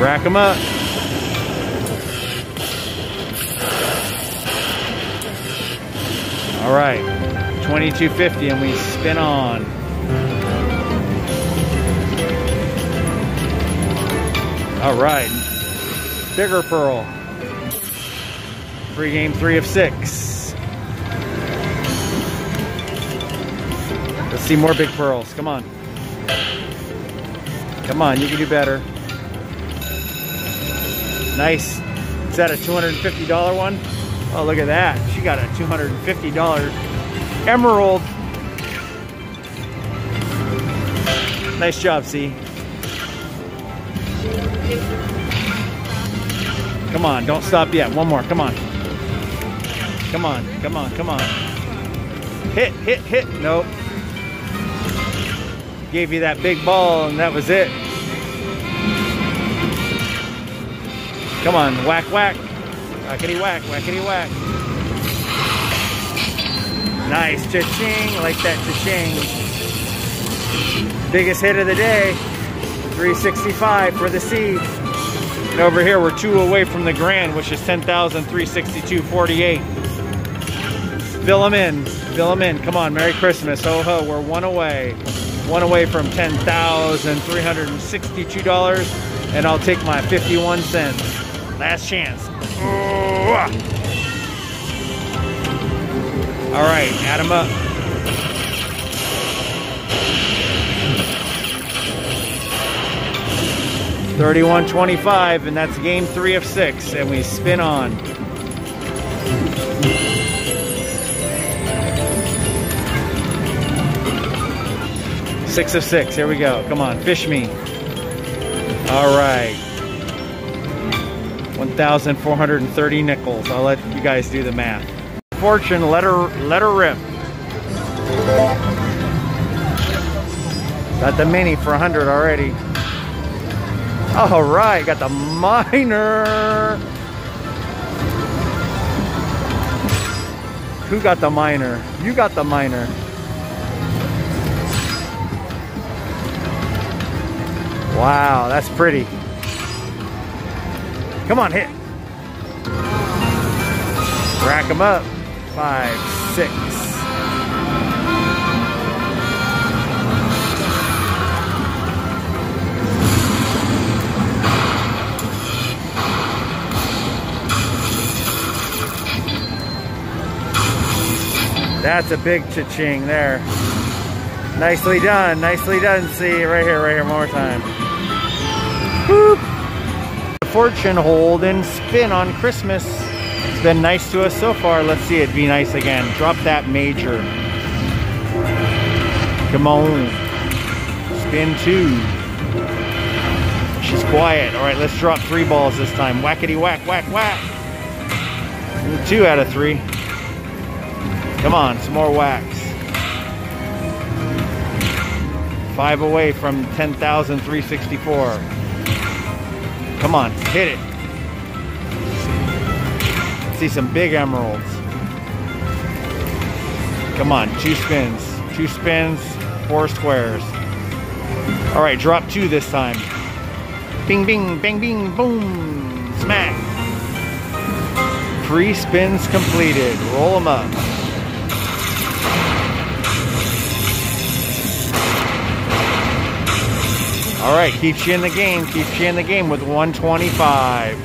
Rack them up. All right, $22.50, and we spin on. All right, bigger pearl. Free game 3 of 6. Let's see more big pearls. Come on. Come on, you can do better. Nice. Is that a $250 one? Oh, look at that. She got a $250 emerald. Nice job, C. Come on, don't stop yet. One more, come on. Come on, come on, come on. Hit, hit, hit. Nope. Gave you that big ball and that was it. Come on, whack, whack. Whackity whack, whackity whack. Nice, cha-ching, like that cha-ching. Biggest hit of the day, 365 for the C. And over here, we're 2 away from the grand, which is 10,362.48. Fill them in, fill them in. Come on, Merry Christmas, ho ho, we're 1 away. 1 away from $10,362, and I'll take my 51 cents. Last chance. All right, add them up. $31.25, and that's game 3 of 6, and we spin on. Six of 6, here we go. Come on, fish me. All right. 1,430 nickels. I'll let you guys do the math. Fortune, let her rip. Got the mini for 100 already. All right, got the minor. Who got the minor? You got the minor. Wow, that's pretty. Come on, hit. Rack them up. 5, 6. That's a big cha-ching there. Nicely done, see, right here, one more time. Whoop. Fortune hold and spin on Christmas. It's been nice to us so far. Let's see it be nice again. Drop that major. Come on. Spin 2. She's quiet. All right, let's drop 3 balls this time. Whackity whack, whack, whack. 2 out of 3. Come on, some more whacks. 5 away from 10,364. Come on, hit it. See some big emeralds. Come on, 2 spins. 2 spins, 4 squares. All right, drop 2 this time. Bing, bing, bang, bing, boom. Smack. 3 spins completed. Roll them up. All right, keeps you in the game with 125.